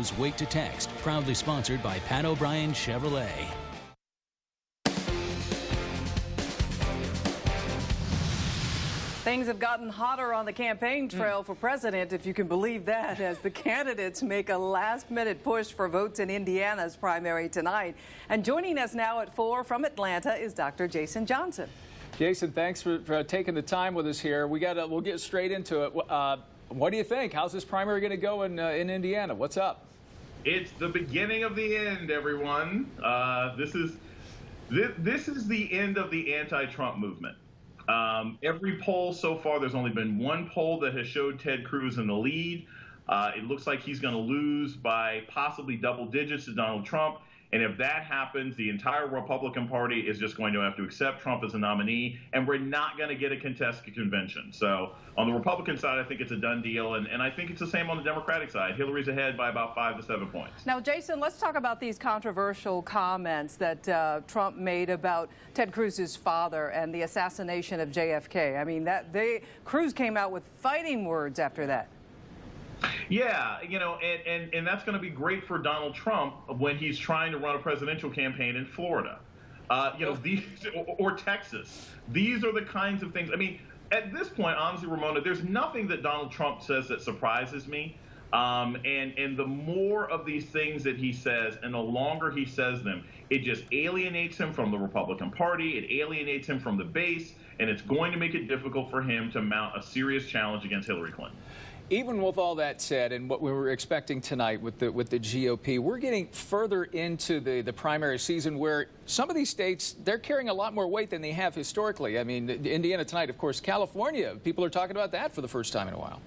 News Wait to Text, proudly sponsored by Pat O'Brien Chevrolet. Things have gotten hotter on the campaign trail for president, if you can believe that, as the candidates make a last-minute push for votes in Indiana's primary tonight. And joining us now at 4 from Atlanta is Dr. Jason Johnson. Jason, thanks for taking the time with us here. We'll get straight into it. What do you think? How's this primary going to go in Indiana? What's up? It's the beginning of the end, everyone. This is the end of the anti-Trump movement. Every poll so far, there's only been one poll that has showed Ted Cruz in the lead. It looks like he's going to lose by possibly double digits to Donald Trump. And if that happens, the entire Republican Party is just going to have to accept Trump as a nominee, and we're not going to get a contested convention. So on the Republican side, I think it's a done deal, and I think it's the same on the Democratic side. Hillary's ahead by about 5 to 7 points. Now, Jason, let's talk about these controversial comments that Trump made about Ted Cruz's father and the assassination of JFK. I mean, Cruz came out with fighting words after that. Yeah, and that's going to be great for Donald Trump when he's trying to run a presidential campaign in Florida, or Texas. These are the kinds of things. I mean, at this point, honestly, Ramona, there's nothing that Donald Trump says that surprises me. And the more of these things that he says and the longer he says them, it just alienates him from the Republican Party. It alienates him from the base, and it's going to make it difficult for him to mount a serious challenge against Hillary Clinton. Even with all that said, and what we were expecting tonight with the GOP, we're getting further into the primary season where some of these states, they're carrying a lot more weight than they have historically. I mean, Indiana tonight, of course, California, people are talking about that for the first time in a while.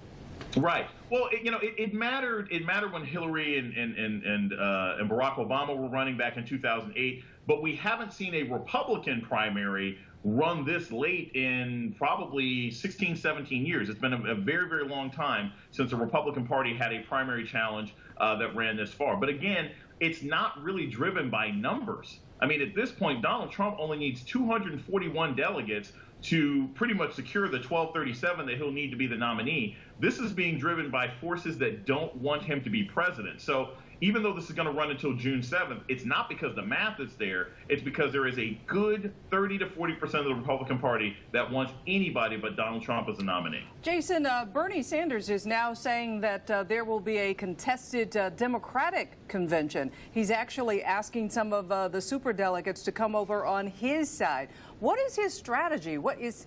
Right. Well, it mattered. It mattered when Hillary and Barack Obama were running back in 2008. But we haven't seen a Republican primary run this late in probably 16, 17 years. It's been a very, very long time since the Republican Party had a primary challenge that ran this far. But again, it's not really driven by numbers. I mean, at this point, Donald Trump only needs 241 delegates to pretty much secure the 1237 that he'll need to be the nominee. This is being driven by forces that don't want him to be president. So even though this is going to run until June 7th, it's not because the math is there. It's because there is a good 30 to 40% of the Republican Party that wants anybody but Donald Trump as a nominee. Jason, Bernie Sanders is now saying that there will be a contested Democratic convention. He's actually asking some of the superdelegates to come over on his side. What is his strategy? What is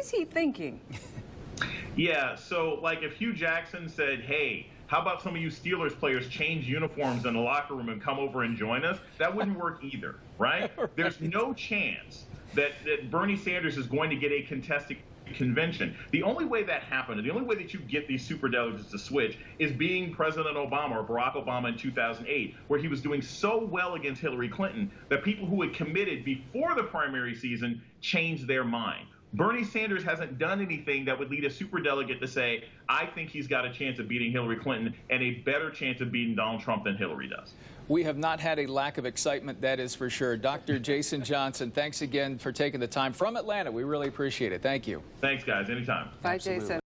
he thinking? Yeah, so like if Hugh Jackson said, hey, how about some of you Steelers players change uniforms in the locker room and come over and join us? That wouldn't work either, right? There's no chance that Bernie Sanders is going to get a contested convention. The only way that happened, and the only way that you get these superdelegates to switch, is being President Obama or Barack Obama in 2008, where he was doing so well against Hillary Clinton that people who had committed before the primary season changed their mind. Bernie Sanders hasn't done anything that would lead a superdelegate to say, I think he's got a chance of beating Hillary Clinton and a better chance of beating Donald Trump than Hillary does. We have not had a lack of excitement, that is for sure. Dr. Jason Johnson, thanks again for taking the time from Atlanta. We really appreciate it. Thank you. Thanks, guys. Anytime. Bye, Jason.